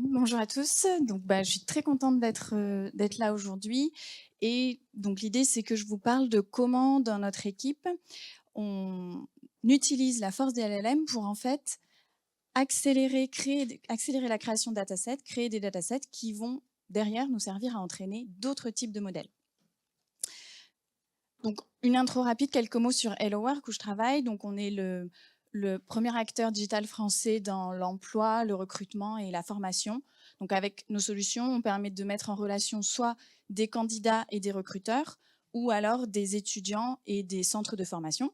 Bonjour à tous. Donc, je suis très contente d'être là aujourd'hui et donc l'idée, c'est que je vous parle de comment dans notre équipe, on utilise la force des LLM pour en fait accélérer la création de datasets, créer des datasets qui vont derrière nous servir à entraîner d'autres types de modèles. Donc une intro rapide, quelques mots sur HelloWork où je travaille. Donc on est le premier acteur digital français dans l'emploi, le recrutement et la formation. Donc avec nos solutions, on permet de mettre en relation soit des candidats et des recruteurs ou alors des étudiants et des centres de formation.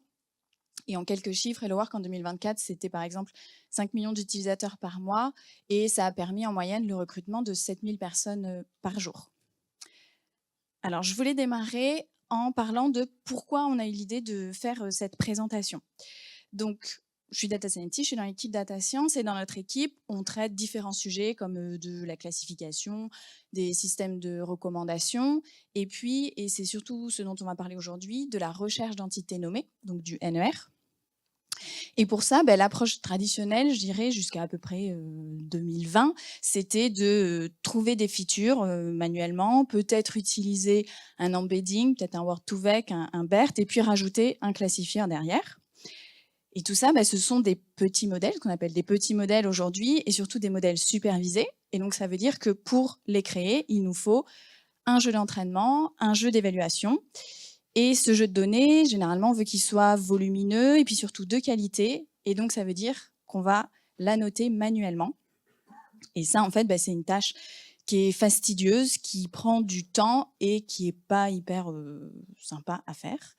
Et en quelques chiffres, HelloWork en 2024, c'était par exemple 5 millions d'utilisateurs par mois et ça a permis en moyenne le recrutement de 7 000 personnes par jour. Alors, je voulais démarrer en parlant de pourquoi on a eu l'idée de faire cette présentation. Donc, je suis data scientist, je suis dans l'équipe data science et dans notre équipe, on traite différents sujets comme de la classification, des systèmes de recommandation et puis, et c'est surtout ce dont on va parler aujourd'hui, de la recherche d'entités nommées, donc du NER. Et pour ça, l'approche traditionnelle, je dirais jusqu'à à peu près 2020, c'était de trouver des features manuellement, peut-être utiliser un embedding, peut-être un Word2Vec, un BERT, et puis rajouter un classifieur derrière. Et tout ça, ce sont des petits modèles, qu'on appelle des petits modèles aujourd'hui, et surtout des modèles supervisés. Et donc, ça veut dire que pour les créer, il nous faut un jeu d'entraînement, un jeu d'évaluation. Et ce jeu de données, généralement, on veut qu'il soit volumineux et puis surtout de qualité. Et donc, ça veut dire qu'on va l'annoter manuellement. Et ça, en fait, c'est une tâche qui est fastidieuse, qui prend du temps et qui est pas hyper sympa à faire.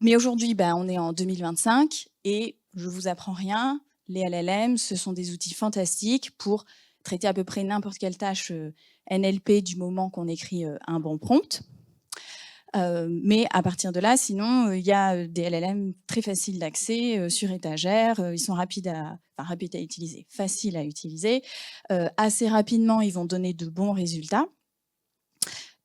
Mais aujourd'hui, on est en 2025 et je vous apprends rien. Les LLM, ce sont des outils fantastiques pour traiter à peu près n'importe quelle tâche NLP du moment qu'on écrit un bon prompt. Mais à partir de là, sinon, il y a des LLM très faciles d'accès, sur étagère, ils sont rapides à utiliser, faciles à utiliser. Assez rapidement, ils vont donner de bons résultats.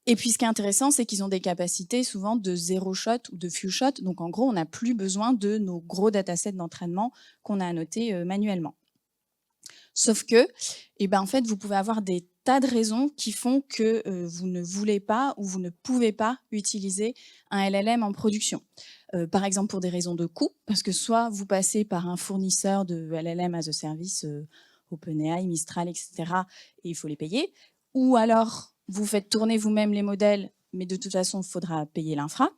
Et puis, ce qui est intéressant, c'est qu'ils ont des capacités souvent de zéro shot ou de few shot. Donc, en gros, on n'a plus besoin de nos gros datasets d'entraînement qu'on a annotés manuellement. Sauf que, en fait, vous pouvez avoir des tas de raisons qui font que vous ne voulez pas ou vous ne pouvez pas utiliser un LLM en production. Par exemple, pour des raisons de coût, parce que soit vous passez par un fournisseur de LLM as a service, OpenAI, Mistral, etc., et il faut les payer, ou alors vous faites tourner vous-même les modèles, mais de toute façon, il faudra payer l'infra.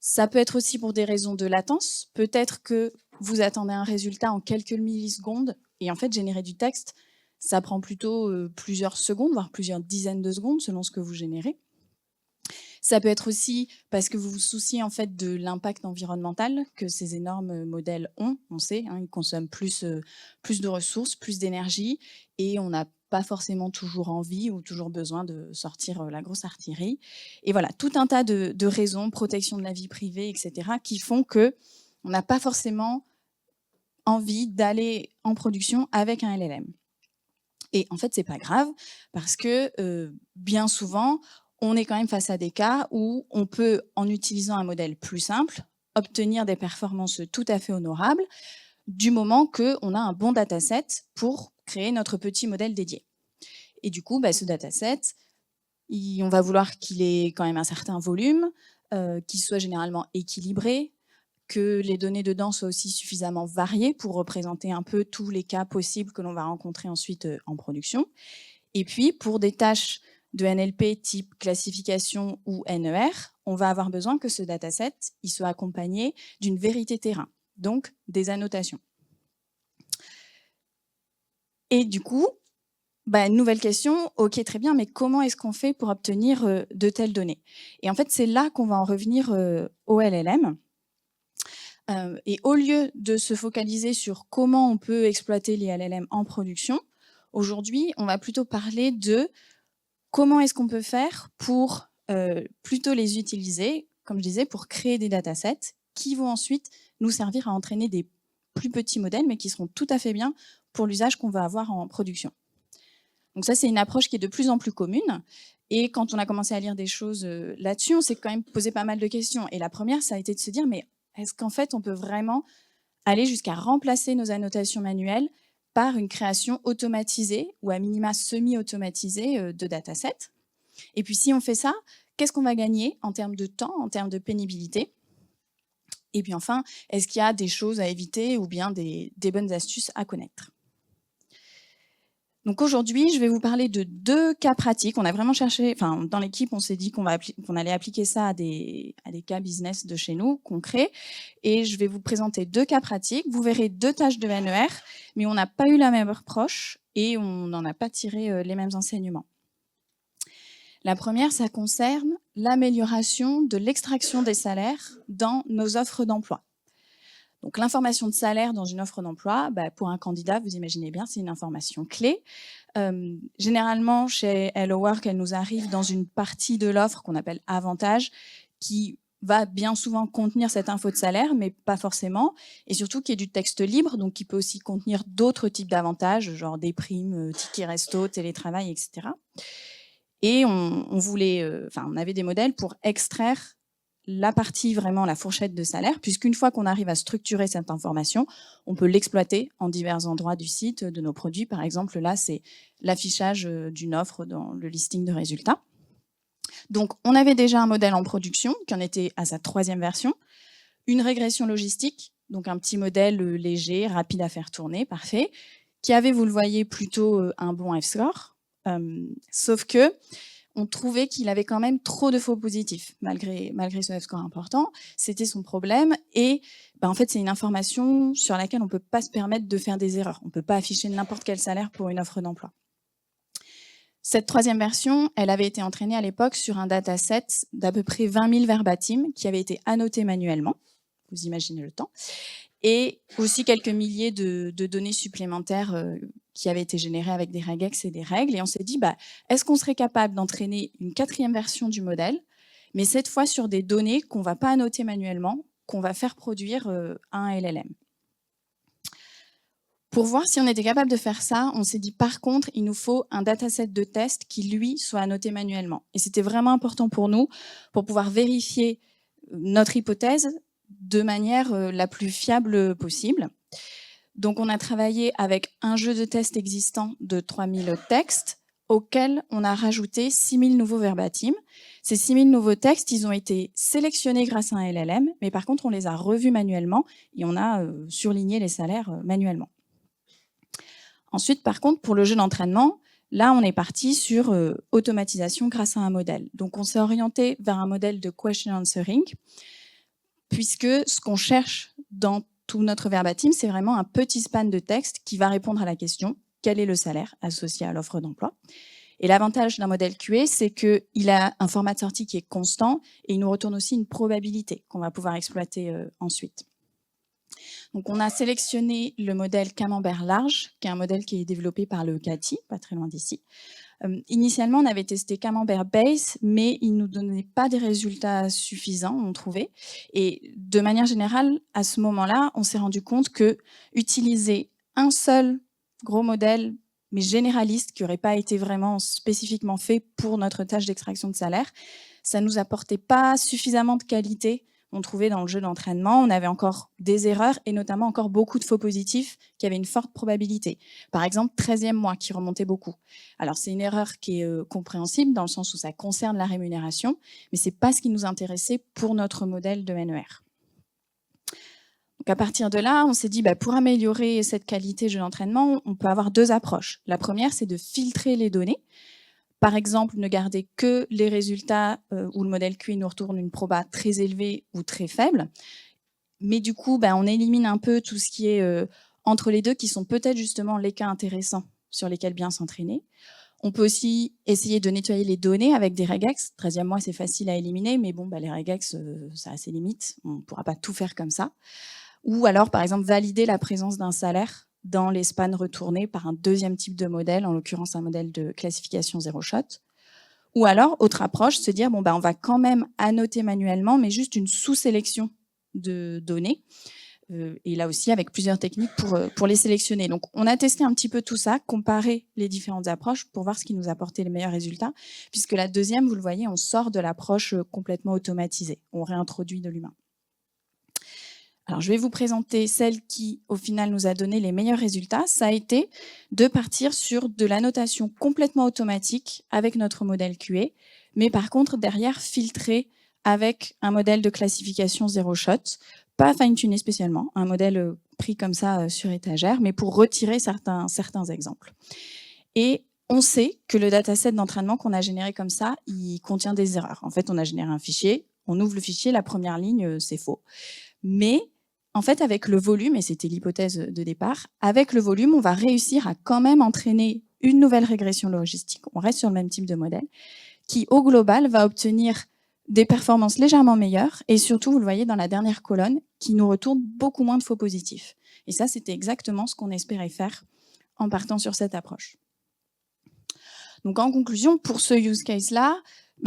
Ça peut être aussi pour des raisons de latence. Peut-être que vous attendez un résultat en quelques millisecondes et en fait, générer du texte, ça prend plutôt plusieurs secondes, voire plusieurs dizaines de secondes selon ce que vous générez. Ça peut être aussi parce que vous vous souciez en fait de l'impact environnemental que ces énormes modèles ont. On sait, ils consomment plus de ressources, plus d'énergie et on n'a pas forcément toujours envie ou toujours besoin de sortir la grosse artillerie. Et voilà, tout un tas de raisons, protection de la vie privée, etc., qui font que on n'a pas forcément envie d'aller en production avec un LLM. Et en fait, c'est pas grave parce que bien souvent, on est quand même face à des cas où on peut, en utilisant un modèle plus simple, obtenir des performances tout à fait honorables du moment qu'on a un bon dataset pour créer notre petit modèle dédié. Et du coup, ce dataset, on va vouloir qu'il ait quand même un certain volume, qu'il soit généralement équilibré, que les données dedans soient aussi suffisamment variées pour représenter un peu tous les cas possibles que l'on va rencontrer ensuite en production. Et puis, pour des tâches de NLP type classification ou NER, on va avoir besoin que ce dataset il soit accompagné d'une vérité terrain, donc des annotations. Et du coup, nouvelle question, ok, très bien, mais comment est-ce qu'on fait pour obtenir de telles données? Et en fait, c'est là qu'on va en revenir au LLM. Et au lieu de se focaliser sur comment on peut exploiter les LLM en production, aujourd'hui, on va plutôt parler de comment est-ce qu'on peut faire pour plutôt les utiliser, comme je disais, pour créer des datasets qui vont ensuite nous servir à entraîner des plus petits modèles, mais qui seront tout à fait bien pour l'usage qu'on va avoir en production. Donc ça, c'est une approche qui est de plus en plus commune. Et quand on a commencé à lire des choses là-dessus, on s'est quand même posé pas mal de questions. Et la première, ça a été de se dire, mais est-ce qu'en fait, on peut vraiment aller jusqu'à remplacer nos annotations manuelles par une création automatisée ou à minima semi-automatisée de datasets. Et puis si on fait ça, qu'est-ce qu'on va gagner en termes de temps, en termes de pénibilité? Et puis enfin, est-ce qu'il y a des choses à éviter ou bien des bonnes astuces à connaître? Donc aujourd'hui, je vais vous parler de 2 cas pratiques. On a vraiment cherché, enfin dans l'équipe, on s'est dit qu'on allait appliquer ça à des cas business de chez nous, concrets. Et je vais vous présenter 2 cas pratiques. Vous verrez 2 tâches de NER, mais on n'a pas eu la même approche et on n'en a pas tiré les mêmes enseignements. La première, ça concerne l'amélioration de l'extraction des salaires dans nos offres d'emploi. Donc l'information de salaire dans une offre d'emploi, pour un candidat, vous imaginez bien, c'est une information clé. Généralement, chez Hello Work, elle nous arrive dans une partie de l'offre qu'on appelle avantage, qui va bien souvent contenir cette info de salaire, mais pas forcément, et surtout qui est du texte libre, donc qui peut aussi contenir d'autres types d'avantages, genre des primes, tickets resto, télétravail, etc. Et on avait des modèles pour extraire la partie vraiment, la fourchette de salaire, puisqu'une fois qu'on arrive à structurer cette information, on peut l'exploiter en divers endroits du site de nos produits. Par exemple, là, c'est l'affichage d'une offre dans le listing de résultats. Donc, on avait déjà un modèle en production, qui en était à sa 3e version, une régression logistique, donc un petit modèle léger, rapide à faire tourner, parfait, qui avait, vous le voyez, plutôt un bon F-score, sauf que on trouvait qu'il avait quand même trop de faux positifs, malgré ce F-score important. C'était son problème. Et en fait, c'est une information sur laquelle on ne peut pas se permettre de faire des erreurs. On ne peut pas afficher n'importe quel salaire pour une offre d'emploi. Cette 3e version, elle avait été entraînée à l'époque sur un dataset d'à peu près 20 000 verbatim qui avait été annoté manuellement. Vous imaginez le temps. Et aussi quelques milliers de données supplémentaires qui avaient été générées avec des regex et des règles. Et on s'est dit, est-ce qu'on serait capable d'entraîner une 4e version du modèle, mais cette fois sur des données qu'on ne va pas annoter manuellement, qu'on va faire produire à un LLM. Pour voir si on était capable de faire ça, on s'est dit, par contre, il nous faut un dataset de test qui, lui, soit annoté manuellement. Et c'était vraiment important pour nous, pour pouvoir vérifier notre hypothèse de manière la plus fiable possible. Donc, on a travaillé avec un jeu de test existant de 3000 textes auquel on a rajouté 6000 nouveaux verbatim. Ces 6000 nouveaux textes, ils ont été sélectionnés grâce à un LLM, mais par contre, on les a revus manuellement et on a surligné les salaires manuellement. Ensuite, par contre, pour le jeu d'entraînement, là, on est parti sur automatisation grâce à un modèle. Donc, on s'est orienté vers un modèle de question answering, puisque ce qu'on cherche dans tout notre verbatim, c'est vraiment un petit span de texte qui va répondre à la question « Quel est le salaire associé à l'offre d'emploi ?» Et l'avantage d'un modèle QA, c'est qu'il a un format de sortie qui est constant et il nous retourne aussi une probabilité qu'on va pouvoir exploiter ensuite. Donc, on a sélectionné le modèle Camembert large, qui est un modèle qui est développé par le CATI, pas très loin d'ici. Initialement, on avait testé Camembert Base, mais il ne nous donnait pas des résultats suffisants, on trouvait. Et de manière générale, à ce moment-là, on s'est rendu compte que utiliser un seul gros modèle, mais généraliste, qui n'aurait pas été vraiment spécifiquement fait pour notre tâche d'extraction de salaire, ça ne nous apportait pas suffisamment de qualité. On trouvait dans le jeu d'entraînement, on avait encore des erreurs et notamment encore beaucoup de faux positifs qui avaient une forte probabilité. Par exemple, 13e mois qui remontait beaucoup. Alors, c'est une erreur qui est compréhensible dans le sens où ça concerne la rémunération, mais ce n'est pas ce qui nous intéressait pour notre modèle de NER. Donc, à partir de là, on s'est dit, pour améliorer cette qualité de jeu d'entraînement, on peut avoir 2 approches. La première, c'est de filtrer les données. Par exemple, ne garder que les résultats où le modèle QI nous retourne une proba très élevée ou très faible. Mais du coup, on élimine un peu tout ce qui est entre les deux, qui sont peut-être justement les cas intéressants sur lesquels bien s'entraîner. On peut aussi essayer de nettoyer les données avec des regex. 13e mois, c'est facile à éliminer, mais bon, les regex, ça a ses limites. On ne pourra pas tout faire comme ça. Ou alors, par exemple, valider la présence d'un salaire dans les spans retournés par un 2e type de modèle, en l'occurrence un modèle de classification zéro shot. Ou alors, autre approche, se dire, on va quand même annoter manuellement, mais juste une sous-sélection de données. Et là aussi, avec plusieurs techniques pour les sélectionner. Donc, on a testé un petit peu tout ça, comparé les différentes approches pour voir ce qui nous apportait les meilleurs résultats, puisque la 2e, vous le voyez, on sort de l'approche complètement automatisée. On réintroduit de l'humain. Alors, je vais vous présenter celle qui, au final, nous a donné les meilleurs résultats. Ça a été de partir sur de l'annotation complètement automatique avec notre modèle QA, mais par contre, derrière, filtré avec un modèle de classification zéro shot, pas fine-tuné spécialement, un modèle pris comme ça sur étagère, mais pour retirer certains exemples. Et on sait que le dataset d'entraînement qu'on a généré comme ça, il contient des erreurs. En fait, on a généré un fichier, on ouvre le fichier, la première ligne, c'est faux. Mais en fait, avec le volume, et c'était l'hypothèse de départ, avec le volume, on va réussir à quand même entraîner une nouvelle régression logistique. On reste sur le même type de modèle, qui au global va obtenir des performances légèrement meilleures et surtout, vous le voyez dans la dernière colonne, qui nous retourne beaucoup moins de faux positifs. Et ça, c'était exactement ce qu'on espérait faire en partant sur cette approche. Donc en conclusion, pour ce use case-là,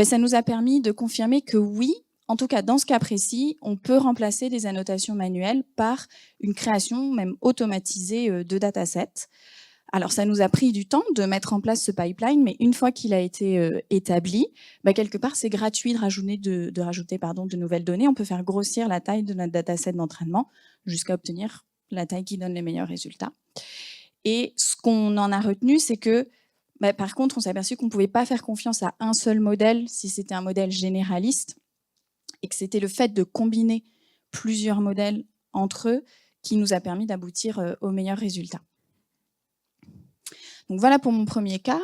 ça nous a permis de confirmer que oui, en tout cas dans ce cas précis, on peut remplacer des annotations manuelles par une création même automatisée de datasets. Alors ça nous a pris du temps de mettre en place ce pipeline, mais une fois qu'il a été établi, quelque part c'est gratuit de rajouter, de nouvelles données. On peut faire grossir la taille de notre dataset d'entraînement jusqu'à obtenir la taille qui donne les meilleurs résultats. Et ce qu'on en a retenu, c'est que par contre, on s'est aperçu qu'on ne pouvait pas faire confiance à un seul modèle si c'était un modèle généraliste et que c'était le fait de combiner plusieurs modèles entre eux qui nous a permis d'aboutir aux meilleurs résultats. Donc voilà pour mon premier cas.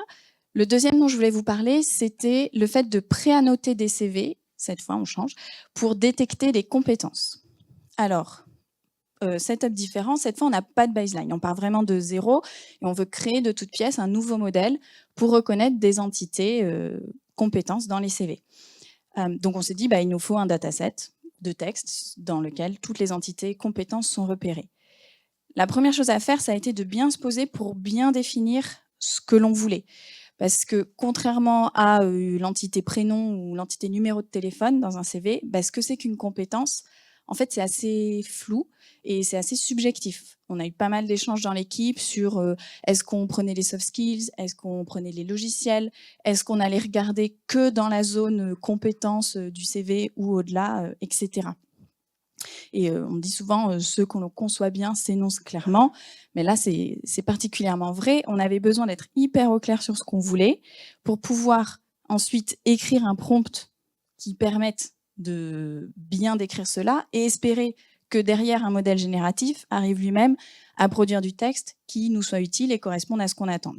Le deuxième dont je voulais vous parler, c'était le fait de préannoter des CV, cette fois on change, pour détecter des compétences. Alors, setup différent, cette fois on n'a pas de baseline, on part vraiment de zéro et on veut créer de toutes pièces un nouveau modèle pour reconnaître des entités compétences dans les CV. Donc on s'est dit il nous faut un dataset de texte dans lequel toutes les entités compétences sont repérées. La première chose à faire, ça a été de bien se poser pour bien définir ce que l'on voulait. Parce que contrairement à l'entité prénom ou l'entité numéro de téléphone dans un CV, ce que c'est qu'une compétence, en fait, c'est assez flou et c'est assez subjectif. On a eu pas mal d'échanges dans l'équipe sur est-ce qu'on prenait les soft skills, est-ce qu'on prenait les logiciels, est-ce qu'on allait regarder que dans la zone compétences du CV ou au-delà, etc. Et on dit souvent ceux qu'on conçoit bien s'énoncent clairement, mais là c'est particulièrement vrai. On avait besoin d'être hyper au clair sur ce qu'on voulait pour pouvoir ensuite écrire un prompt qui permette de bien décrire cela et espérer que derrière un modèle génératif arrive lui-même à produire du texte qui nous soit utile et corresponde à ce qu'on attend.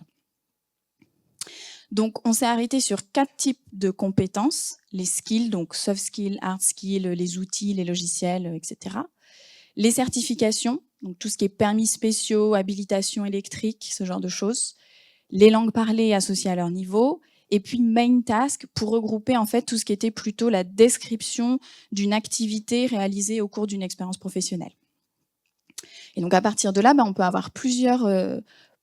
Donc, on s'est arrêté sur 4 types de compétences, les skills, donc soft skills, hard skills, les outils, les logiciels, etc. Les certifications, donc tout ce qui est permis spéciaux, habilitation électrique, ce genre de choses. Les langues parlées associées à leur niveau. Et puis main task pour regrouper en fait tout ce qui était plutôt la description d'une activité réalisée au cours d'une expérience professionnelle. Et donc à partir de là, on peut avoir plusieurs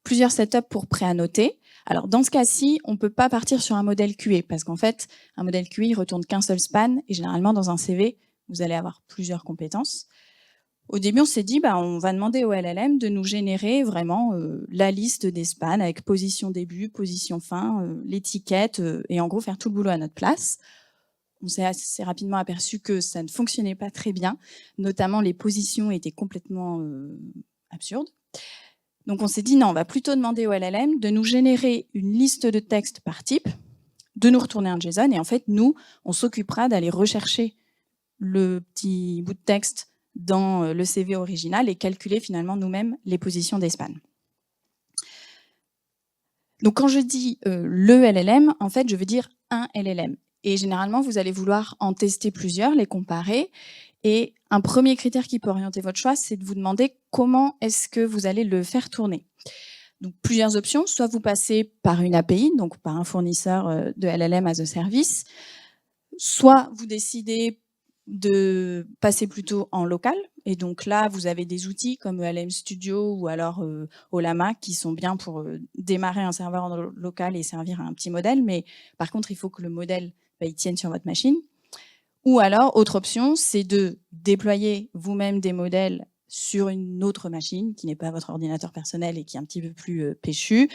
setups pour préannoter. Alors dans ce cas-ci, on ne peut pas partir sur un modèle QA parce qu'en fait, un modèle QA, il retourne qu'un seul span et généralement dans un CV, vous allez avoir plusieurs compétences. Au début, on s'est dit, on va demander au LLM de nous générer vraiment la liste des spans avec position début, position fin, l'étiquette et en gros faire tout le boulot à notre place. On s'est assez rapidement aperçu que ça ne fonctionnait pas très bien, notamment les positions étaient complètement absurdes. Donc on s'est dit non, on va plutôt demander au LLM de nous générer une liste de textes par type, de nous retourner un JSON et en fait nous, on s'occupera d'aller rechercher le petit bout de texte dans le CV original et calculer finalement nous-mêmes les positions des spans. Donc quand je dis le LLM, en fait je veux dire un LLM. Et généralement, vous allez vouloir en tester plusieurs, les comparer. Et un premier critère qui peut orienter votre choix, c'est de vous demander comment est-ce que vous allez le faire tourner. Donc, plusieurs options. Soit vous passez par une API, donc par un fournisseur de LLM as a service. Soit vous décidez de passer plutôt en local. Et donc là, vous avez des outils comme LLM Studio ou alors Ollama qui sont bien pour démarrer un serveur en local et servir à un petit modèle. Mais par contre, il faut que le modèle il tienne sur votre machine. Ou alors, autre option, c'est de déployer vous-même des modèles sur une autre machine qui n'est pas votre ordinateur personnel et qui est un petit peu plus péchu.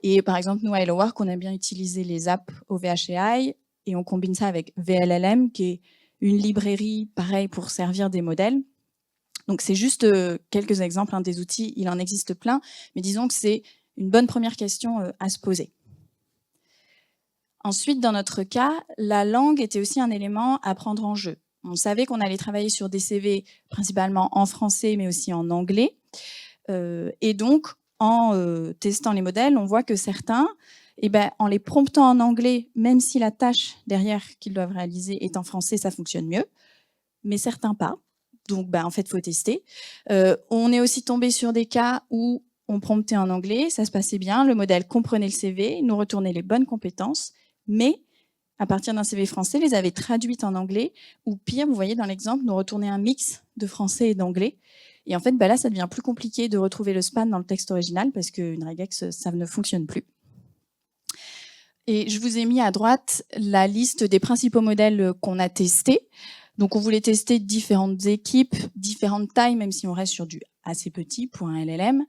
Et par exemple, nous, à HelloWork, on aime bien utiliser les apps OVH AI et on combine ça avec VLLM, qui est une librairie, pareil, pour servir des modèles. Donc c'est juste quelques exemples des outils, il en existe plein, mais disons que c'est une bonne première question à se poser. Ensuite, dans notre cas, la langue était aussi un élément à prendre en jeu. On savait qu'on allait travailler sur des CV principalement en français, mais aussi en anglais. Et donc, en testant les modèles, on voit que certains, en les promptant en anglais, même si la tâche derrière qu'ils doivent réaliser est en français, ça fonctionne mieux, mais certains pas. Donc, en fait, il faut tester. On est aussi tombé sur des cas où on promptait en anglais, ça se passait bien, le modèle comprenait le CV, nous retournait les bonnes compétences, mais à partir d'un CV français, les avait traduites en anglais, ou pire, vous voyez dans l'exemple, nous retournait un mix de français et d'anglais. Et en fait, là, ça devient plus compliqué de retrouver le span dans le texte original parce qu'une regex, ça ne fonctionne plus. Et je vous ai mis à droite la liste des principaux modèles qu'on a testés. Donc, on voulait tester différentes équipes, différentes tailles, même si on reste sur du assez petit pour un LLM.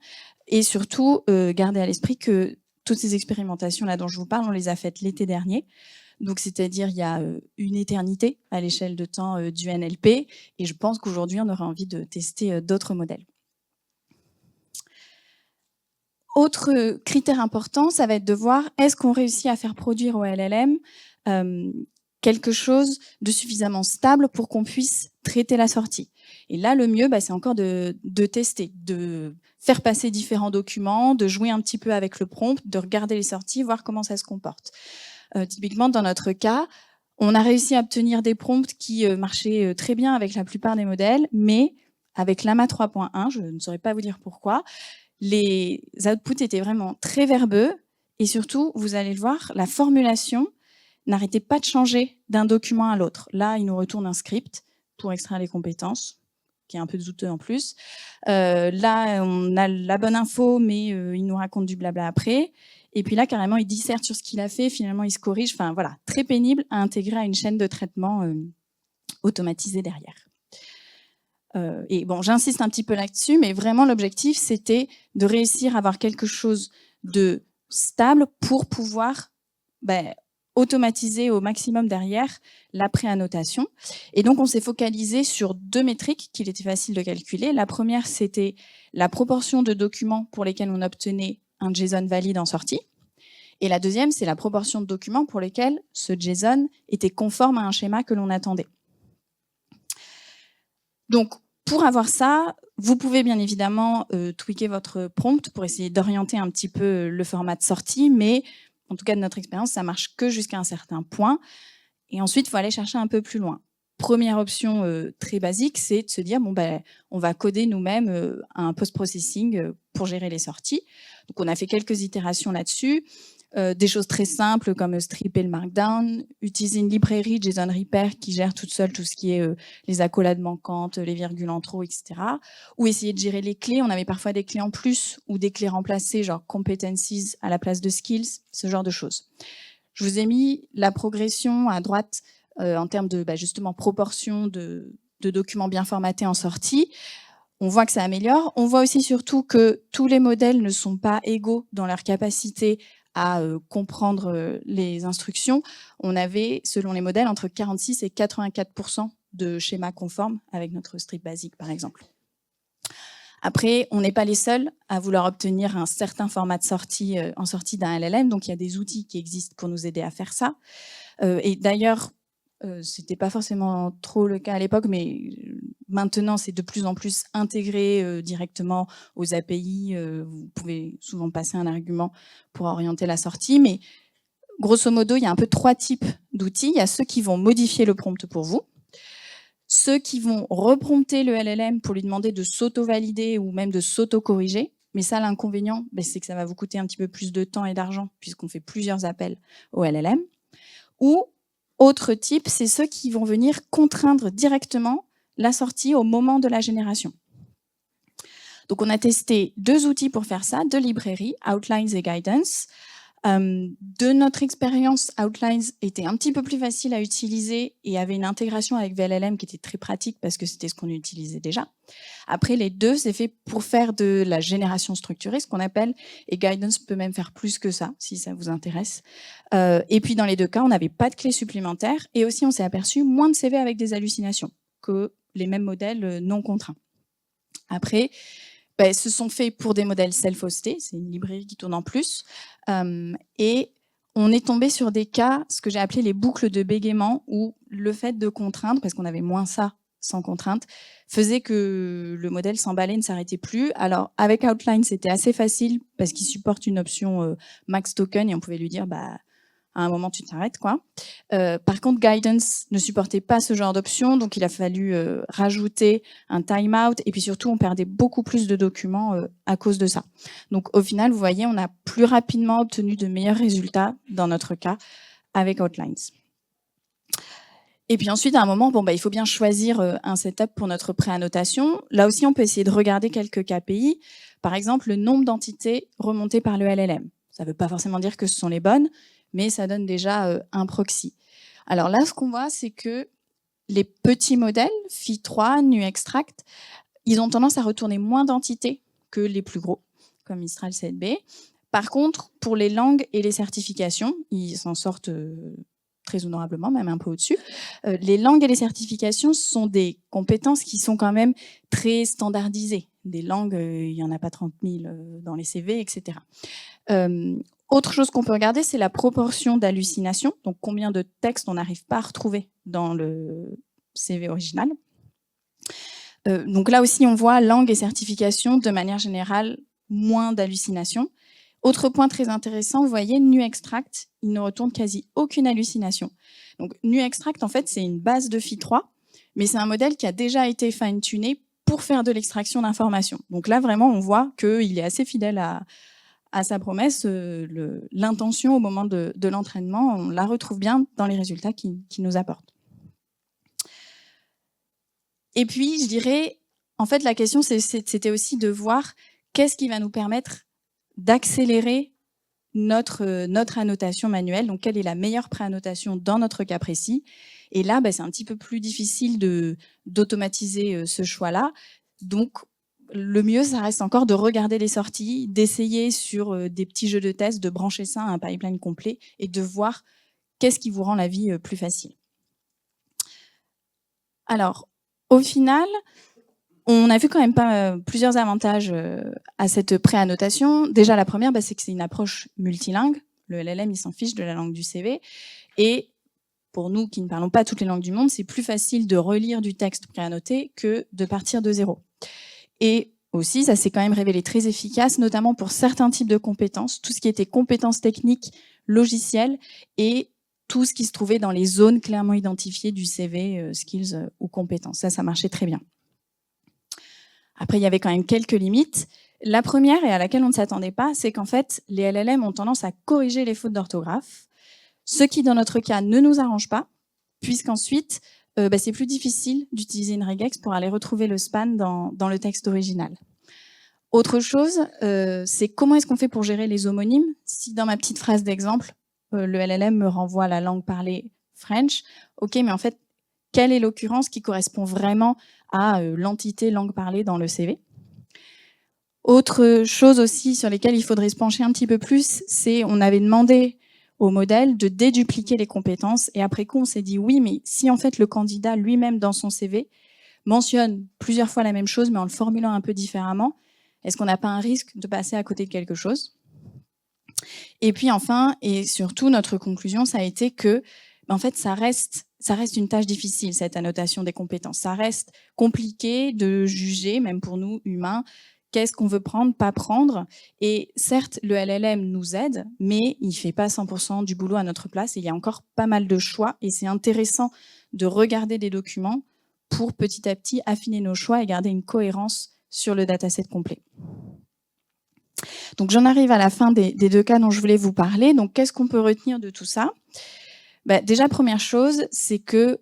Et surtout, garder à l'esprit que toutes ces expérimentations-là dont je vous parle, on les a faites l'été dernier. Donc, c'est-à-dire, il y a une éternité à l'échelle de temps du NLP. Et je pense qu'aujourd'hui, on aura envie de tester d'autres modèles. Autre critère important, ça va être de voir est-ce qu'on réussit à faire produire au LLM quelque chose de suffisamment stable pour qu'on puisse traiter la sortie. Et là, le mieux, c'est encore de tester, de faire passer différents documents, de jouer un petit peu avec le prompt, de regarder les sorties, voir comment ça se comporte. Typiquement, dans notre cas, on a réussi à obtenir des prompts qui marchaient très bien avec la plupart des modèles, mais avec l'AMA 3.1, je ne saurais pas vous dire pourquoi, les outputs étaient vraiment très verbeux et surtout, vous allez le voir, la formulation n'arrêtait pas de changer d'un document à l'autre. Là, il nous retourne un script pour extraire les compétences, qui est un peu douteux en plus. Là, on a la bonne info, mais il nous raconte du blabla après. Et puis là, carrément, il disserte sur ce qu'il a fait. Finalement, il se corrige. Enfin, voilà, très pénible à intégrer à une chaîne de traitement automatisée derrière. Et bon, j'insiste un petit peu là-dessus, mais vraiment, l'objectif, c'était de réussir à avoir quelque chose de stable pour pouvoir automatiser au maximum derrière la pré-annotation. Et donc, on s'est focalisé sur 2 métriques qu'il était facile de calculer. La première, c'était la proportion de documents pour lesquels on obtenait un JSON valide en sortie. Et la deuxième, c'est la proportion de documents pour lesquels ce JSON était conforme à un schéma que l'on attendait. Donc, pour avoir ça, vous pouvez bien évidemment tweaker votre prompt pour essayer d'orienter un petit peu le format de sortie, mais en tout cas de notre expérience, ça marche que jusqu'à un certain point. Et ensuite, il faut aller chercher un peu plus loin. Première option très basique, c'est de se dire on va coder nous-mêmes un post-processing pour gérer les sorties. Donc, on a fait quelques itérations là-dessus. Des choses très simples comme stripper le markdown, utiliser une librairie JSON Repair qui gère toute seule tout ce qui est les accolades manquantes, les virgules en trop, etc. Ou essayer de gérer les clés. On avait parfois des clés en plus ou des clés remplacées, genre competencies à la place de skills, ce genre de choses. Je vous ai mis la progression à droite en termes de justement proportion de documents bien formatés en sortie. On voit que ça améliore. On voit aussi surtout que tous les modèles ne sont pas égaux dans leur capacité à comprendre les instructions. On avait, selon les modèles, entre 46 et 84% de schémas conformes avec notre strip basique, par exemple. Après, on n'est pas les seuls à vouloir obtenir un certain format de sortie en sortie d'un LLM, donc il y a des outils qui existent pour nous aider à faire ça. Et d'ailleurs, c'était pas forcément trop le cas à l'époque, mais maintenant, c'est de plus en plus intégré directement aux API. Vous pouvez souvent passer un argument pour orienter la sortie, mais grosso modo, il y a un peu 3 types d'outils. Il y a ceux qui vont modifier le prompt pour vous, ceux qui vont reprompter le LLM pour lui demander de s'auto-valider ou même de s'auto-corriger. Mais ça, l'inconvénient, c'est que ça va vous coûter un petit peu plus de temps et d'argent puisqu'on fait plusieurs appels au LLM. Ou autre type, c'est ceux qui vont venir contraindre directement la sortie au moment de la génération. Donc, on a testé 2 outils pour faire ça, 2 librairies, Outlines et Guidance. De notre expérience, Outlines était un petit peu plus facile à utiliser et avait une intégration avec VLLM qui était très pratique parce que c'était ce qu'on utilisait déjà. Après, les 2, c'est fait pour faire de la génération structurée, ce qu'on appelle, et Guidance peut même faire plus que ça, si ça vous intéresse. Et puis, dans les 2 cas, on n'avait pas de clés supplémentaires et aussi, on s'est aperçu moins de CV avec des hallucinations que les mêmes modèles non contraints. Après, se sont faits pour des modèles self-hostés, c'est une librairie qui tourne en plus, et on est tombé sur des cas, ce que j'ai appelé les boucles de bégaiement, où le fait de contraindre, parce qu'on avait moins ça sans contrainte, faisait que le modèle s'emballait, ne s'arrêtait plus. Alors avec Outline, c'était assez facile parce qu'il supporte une option max token et on pouvait lui dire à un moment tu t'arrêtes quoi. Par contre, Guidance ne supportait pas ce genre d'option, donc il a fallu rajouter un timeout et puis surtout on perdait beaucoup plus de documents à cause de ça. Donc au final, vous voyez, on a plus rapidement obtenu de meilleurs résultats dans notre cas avec Outlines. Et puis ensuite, à un moment, il faut bien choisir un setup pour notre préannotation. Là aussi, on peut essayer de regarder quelques KPI. Par exemple, le nombre d'entités remontées par le LLM. Ça ne veut pas forcément dire que ce sont les bonnes, mais ça donne déjà un proxy. Alors là, ce qu'on voit, c'est que les petits modèles, Phi3, NuExtract, ils ont tendance à retourner moins d'entités que les plus gros, comme Mistral 7B. Par contre, pour les langues et les certifications, ils s'en sortent très honorablement, même un peu au-dessus. Les langues et les certifications sont des compétences qui sont quand même très standardisées. Des langues, il n'y en a pas 30 000 dans les CV, etc. Autre chose qu'on peut regarder, c'est la proportion d'hallucinations, donc combien de textes on n'arrive pas à retrouver dans le CV original. Donc là aussi, on voit langue et certification, de manière générale, moins d'hallucinations. Autre point très intéressant, vous voyez, NuExtract, il ne retourne quasi aucune hallucination. Donc NuExtract, en fait, c'est une base de Phi3, mais c'est un modèle qui a déjà été fine-tuné pour faire de l'extraction d'informations. Donc là, vraiment, on voit qu'il est assez fidèle à sa promesse. L'intention au moment de l'entraînement, on la retrouve bien dans les résultats qu'il nous apporte. Et puis, je dirais, en fait, la question, c'était aussi de voir qu'est-ce qui va nous permettre d'accélérer notre annotation manuelle. Donc, quelle est la meilleure préannotation dans notre cas précis? Et là, c'est un petit peu plus difficile d'automatiser ce choix-là. Donc, le mieux, ça reste encore de regarder les sorties, d'essayer sur des petits jeux de test, de brancher ça à un pipeline complet et de voir qu'est-ce qui vous rend la vie plus facile. Alors, au final, on a vu quand même plusieurs avantages à cette préannotation. Déjà, la première, c'est que c'est une approche multilingue. Le LLM, il s'en fiche de la langue du CV. Et pour nous qui ne parlons pas toutes les langues du monde, c'est plus facile de relire du texte préannoté que de partir de zéro. Et aussi, ça s'est quand même révélé très efficace, notamment pour certains types de compétences, tout ce qui était compétences techniques, logicielles, et tout ce qui se trouvait dans les zones clairement identifiées du CV, skills ou compétences. Ça marchait très bien. Après, il y avait quand même quelques limites. La première, et à laquelle on ne s'attendait pas, c'est qu'en fait, les LLM ont tendance à corriger les fautes d'orthographe, ce qui, dans notre cas, ne nous arrange pas, puisqu'ensuite, c'est plus difficile d'utiliser une regex pour aller retrouver le span dans le texte original. Autre chose, c'est comment est-ce qu'on fait pour gérer les homonymes? Si dans ma petite phrase d'exemple, le LLM me renvoie la langue parlée French, ok, mais en fait, quelle est l'occurrence qui correspond vraiment à l'entité langue parlée dans le CV? Autre chose aussi sur lesquelles il faudrait se pencher un petit peu plus, c'est on avait demandé au modèle de dédupliquer les compétences et après coup on s'est dit oui, mais si en fait le candidat lui-même dans son CV mentionne plusieurs fois la même chose mais en le formulant un peu différemment, est-ce qu'on n'a pas un risque de passer à côté de quelque chose? Et puis enfin, et surtout, notre conclusion, ça a été que en fait, ça reste une tâche difficile, cette annotation des compétences. Ça reste compliqué de juger, même pour nous, humains, qu'est-ce qu'on veut prendre, pas prendre. Et certes, le LLM nous aide, mais il ne fait pas 100% du boulot à notre place. Et il y a encore pas mal de choix. Et c'est intéressant de regarder des documents pour petit à petit affiner nos choix et garder une cohérence sur le dataset complet. Donc j'en arrive à la fin des deux cas dont je voulais vous parler. Donc qu'est-ce qu'on peut retenir de tout ça? Déjà, première chose, c'est que,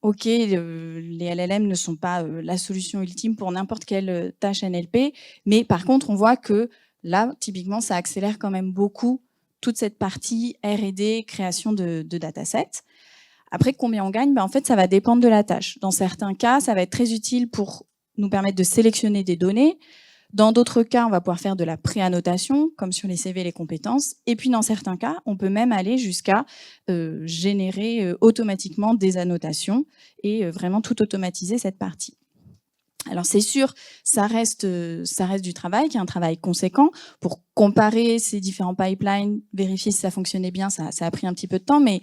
ok, les LLM ne sont pas la solution ultime pour n'importe quelle tâche NLP, mais par contre, on voit que là, typiquement, ça accélère quand même beaucoup toute cette partie R&D, création de datasets. Après, combien on gagne? En fait, ça va dépendre de la tâche. Dans certains cas, ça va être très utile pour nous permettre de sélectionner des données. Dans d'autres cas, on va pouvoir faire de la préannotation, comme sur les CV et les compétences. Et puis, dans certains cas, on peut même aller jusqu'à générer automatiquement des annotations et vraiment tout automatiser cette partie. Alors c'est sûr, ça reste du travail, qui est un travail conséquent. Pour comparer ces différents pipelines, vérifier si ça fonctionnait bien, ça a pris un petit peu de temps, mais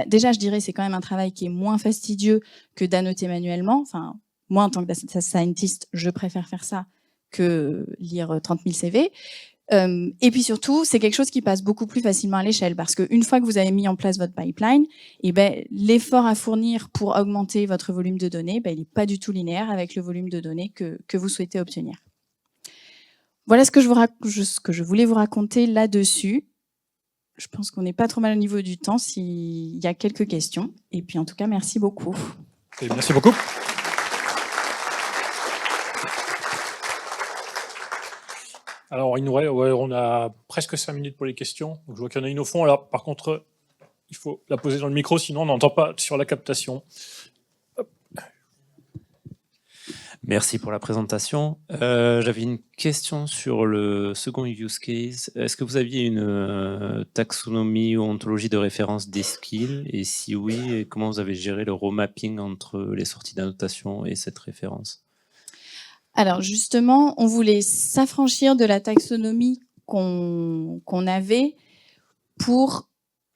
déjà, je dirais, c'est quand même un travail qui est moins fastidieux que d'annoter manuellement. Enfin, moi, en tant que data scientist, je préfère faire ça que lire 30 000 CV. Et puis surtout, c'est quelque chose qui passe beaucoup plus facilement à l'échelle, parce qu'une fois que vous avez mis en place votre pipeline, l'effort à fournir pour augmenter votre volume de données, il n'est pas du tout linéaire avec le volume de données que vous souhaitez obtenir. Voilà ce que je voulais vous raconter là-dessus. Je pense qu'on n'est pas trop mal au niveau du temps s'il y a quelques questions. Et puis en tout cas, merci beaucoup. Et merci beaucoup. Alors, on a presque 5 minutes pour les questions. Donc, je vois qu'il y en a une au fond. Alors, par contre, il faut la poser dans le micro, sinon on n'entend pas sur la captation. Hop. Merci pour la présentation. J'avais une question sur le second use case. Est-ce que vous aviez une taxonomie ou ontologie de référence des skills? Et si oui, comment vous avez géré le remapping entre les sorties d'annotation et cette référence? Alors justement, on voulait s'affranchir de la taxonomie qu'on avait pour,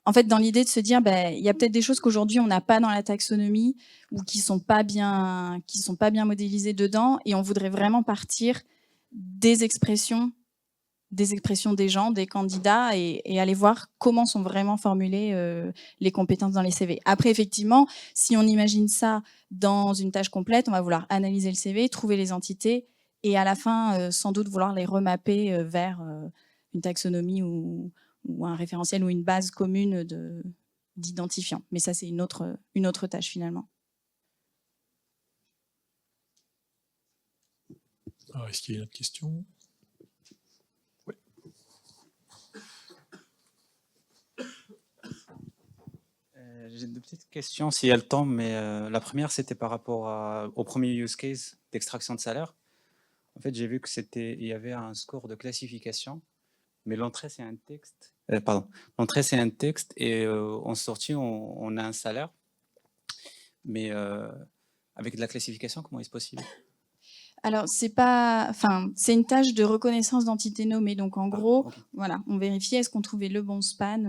en fait, dans l'idée de se dire, il y a peut-être des choses qu'aujourd'hui on n'a pas dans la taxonomie ou qui sont pas bien modélisées dedans, et on voudrait vraiment partir des expressions des gens, des candidats, et aller voir comment sont vraiment formulées les compétences dans les CV. Après, effectivement, si on imagine ça dans une tâche complète, on va vouloir analyser le CV, trouver les entités, et à la fin, sans doute vouloir les remapper vers une taxonomie ou un référentiel ou une base commune d'identifiants. Mais ça, c'est une autre tâche finalement. Alors, est-ce qu'il y a une autre question? Oui. J'ai deux petites questions s'il y a le temps, mais la première, c'était par rapport au premier use case d'extraction de salaire. En fait, j'ai vu il y avait un score de classification, mais l'entrée, c'est un texte. L'entrée, c'est un texte, et en sortie, on a un salaire. Mais avec de la classification, comment est-ce possible? Alors, c'est une tâche de reconnaissance d'entité nommée. Donc, en gros, okay. Voilà, on vérifie est-ce qu'on trouvait le bon span,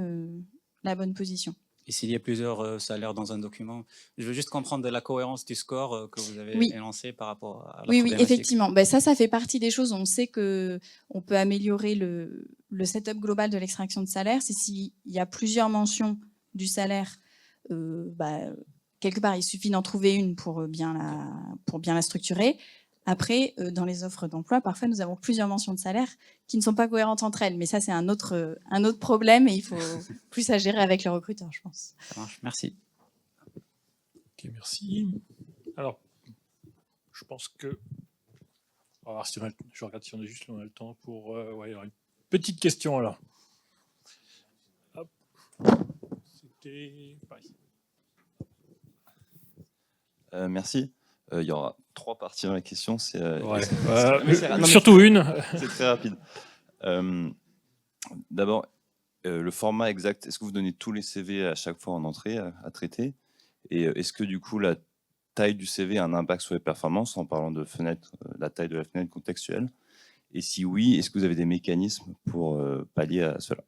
la bonne position. Et s'il y a plusieurs salaires dans un document, je veux juste comprendre de la cohérence du score que vous avez énoncé par rapport à la problématique. Oui, effectivement. Ça fait partie des choses. On sait qu'on peut améliorer le setup global de l'extraction de salaire. C'est s'il y a plusieurs mentions du salaire, quelque part, il suffit d'en trouver une pour bien la structurer. Après, dans les offres d'emploi, parfois, nous avons plusieurs mentions de salaire qui ne sont pas cohérentes entre elles. Mais ça, c'est un autre problème, et il faut plus à gérer avec le recruteur, je pense. Ça marche, merci. Ok, merci. Alors, je pense que... On va voir si je regarde si on a le temps pour... il y aura une petite question, alors. Hop. C'était... Merci. Il y aura 3 parties dans la question. Surtout une. C'est très rapide. D'abord, le format exact. Est-ce que vous donnez tous les CV à chaque fois en entrée à traiter? Et est-ce que du coup, la taille du CV a un impact sur les performances, en parlant de fenêtre, la taille de la fenêtre contextuelle? Et si oui, est-ce que vous avez des mécanismes pour pallier à cela?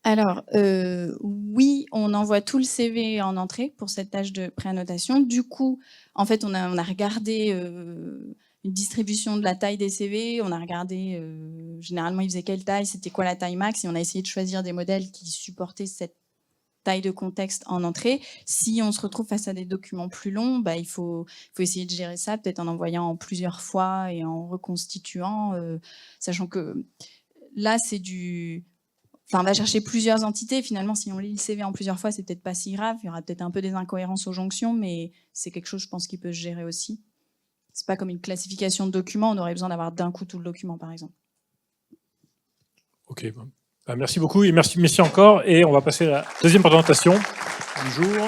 Alors, oui, on envoie tout le CV en entrée pour cette tâche de préannotation. Du coup, en fait, on a regardé une distribution de la taille des CV. On a regardé, généralement, ils faisaient quelle taille, c'était quoi la taille max, et on a essayé de choisir des modèles qui supportaient cette taille de contexte en entrée. Si on se retrouve face à des documents plus longs, il faut essayer de gérer ça, peut-être en envoyant plusieurs fois et en reconstituant, sachant que là, c'est on va chercher plusieurs entités. Finalement, si on lit le CV en plusieurs fois, c'est peut-être pas si grave. Il y aura peut-être un peu des incohérences aux jonctions, mais c'est quelque chose, je pense, qui peut se gérer aussi. C'est pas comme une classification de documents. On aurait besoin d'avoir d'un coup tout le document, par exemple. Ok. Merci beaucoup et merci encore. Et on va passer à la deuxième présentation du jour.